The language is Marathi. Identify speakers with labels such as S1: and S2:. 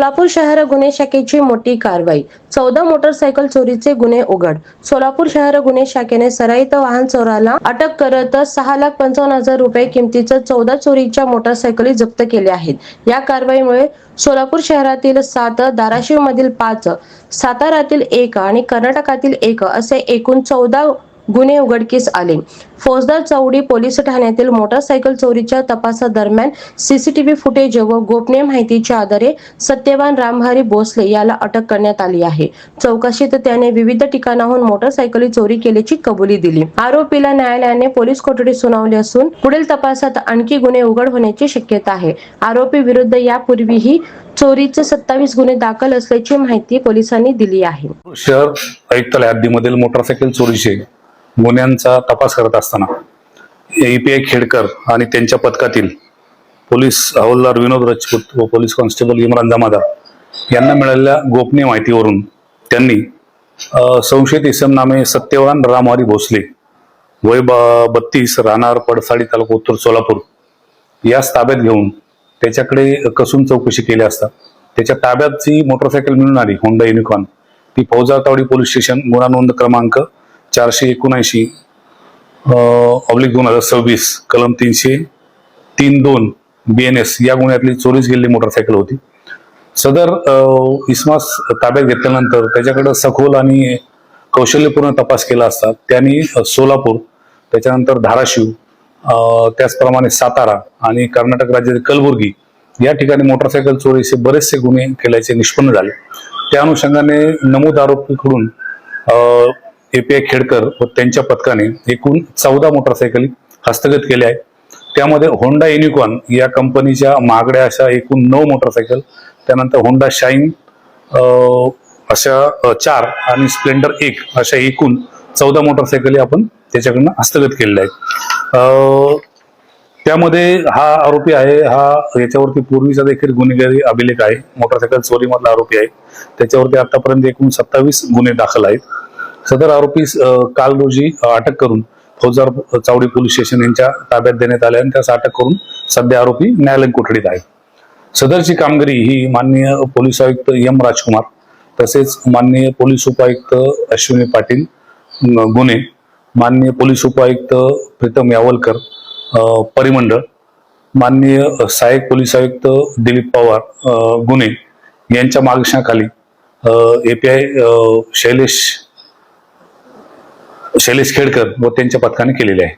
S1: सोलापूर शहर गुन्हे शाखेची मोठी कारवाई. 14 मोटरसायकल चोरीचे गुन्हे उघड. सोलापूर शहर गुन्हे शाखेने सराईत वाहन चोराला अटक करत 6,55,000 रुपये किमतीचं 14 चोरीच्या मोटरसायकली जप्त केल्या आहेत. या कारवाईमुळे सोलापूर शहरातील 7, धाराशिव मधील 5, सातारातील 1 आणि कर्नाटकातील 1 असे एकूण 14 गुन्हे उघडकीस आले. फौजदार चौडी पोलीस ठाण्यातील मोटरसायकल चोरीच्या तपासादरम्यान सीसीटीव्ही फुटेज व गोपनीय माहितीच्या आधारे सत्यवान रामहरी भोसले याला अटक करण्यात आली आहे. चौकशीत त्याने विविध ठिकाणाहून मोटरसायकली चोरी केल्याची कबुली दिली. आरोपीला न्यायालयाने पोलीस कोठडी सुनावली असून पुढील तपासात आणखी गुन्हे उघड होण्याची शक्यता आहे. आरोपी विरुद्ध यापूर्वीही चोरीचे 27 गुन्हे दाखल असल्याची माहिती पोलिसांनी दिली आहे.
S2: शहर आयुक्तालय हद्दीमधील मोटरसायकल चोरीचे गुन्ह्यांचा तपास करत असताना एपीआय खेडकर आणि त्यांच्या पथकातील पोलीस हवालदार विनोद राजपूत व पोलीस कॉन्स्टेबल इम्रान जमादार यांना मिळालेल्या गोपनीय माहितीवरून त्यांनी संशयित इसम नामे सत्यवान रामहरी भोसले वय 32 राहणार पडसाडी तालुका उत्तर सोलापूर यास ताब्यात घेऊन त्याच्याकडे कसून चौकशी केली असता त्याच्या ताब्यात जी मोटरसायकल मिळून आली होंडा युनिकॉर्न ती फौजदार तावडी पोलीस स्टेशन गुन्हा नोंद क्रमांक 479/2026 कलम 303(2) BNS या गुन्ह्यातली चोरीस गेलेली मोटरसायकल होती. सदर इसमास ताब्यात घेतल्यानंतर त्याच्याकडे सखोल आणि कौशल्यपूर्ण तपास केला असता त्यांनी सोलापूर, त्याच्यानंतर धाराशिव, त्याचप्रमाणे सातारा आणि कर्नाटक राज्यातील कलबुर्गी या ठिकाणी मोटरसायकल चोरीचे बरेचसे गुन्हे केल्याचे निष्पन्न झाले. त्या अनुषंगाने नमूद आरोपीकडून एपीआय खेडकर व त्यांच्या पथकाने एकूण 14 मोटरसायकली हस्तगत केल्या आहेत. त्यामध्ये होंडा युनिकॉर्न या कंपनीच्या महागड्या अशा एकूण 9 मोटरसायकल, त्यानंतर होंडा शाईन अशा 4 आणि स्प्लेंडर 1 अशा एकूण 14 मोटरसायकली आपण त्याच्याकडनं हस्तगत केलेल्या आहेत. त्यामध्ये हा आरोपी आहे, हा याच्यावरती पूर्वीचा देखील गुन्हेगारी अभिलेख आहे. मोटरसायकल चोरी मधला आरोपी आहे. त्याच्यावरती आतापर्यंत एकूण 27 गुन्हे दाखल आहेत. सदर आरोपी काल रोजी अटक करून फौजदार चावडी पोलीस स्टेशन यांच्या ताब्यात देण्यात आले आणि त्यास अटक करून सध्या आरोपी न्यायालयीन कोठडीत आहे. सदरची कामगिरी ही माननीय पोलीस आयुक्त एम राजकुमार तसेच माननीय पोलीस उपायुक्त अश्विनी पाटील गुन्हे, माननीय पोलीस उपायुक्त प्रीतम यावलकर परिमंडळ, माननीय सहाय्यक पोलीस आयुक्त दिलीप पवार गुन्हे यांच्या मार्गदर्शनाखाली एपीआय शैलेश खेडकर व त्यांच्या पथकाने केलेले आहे.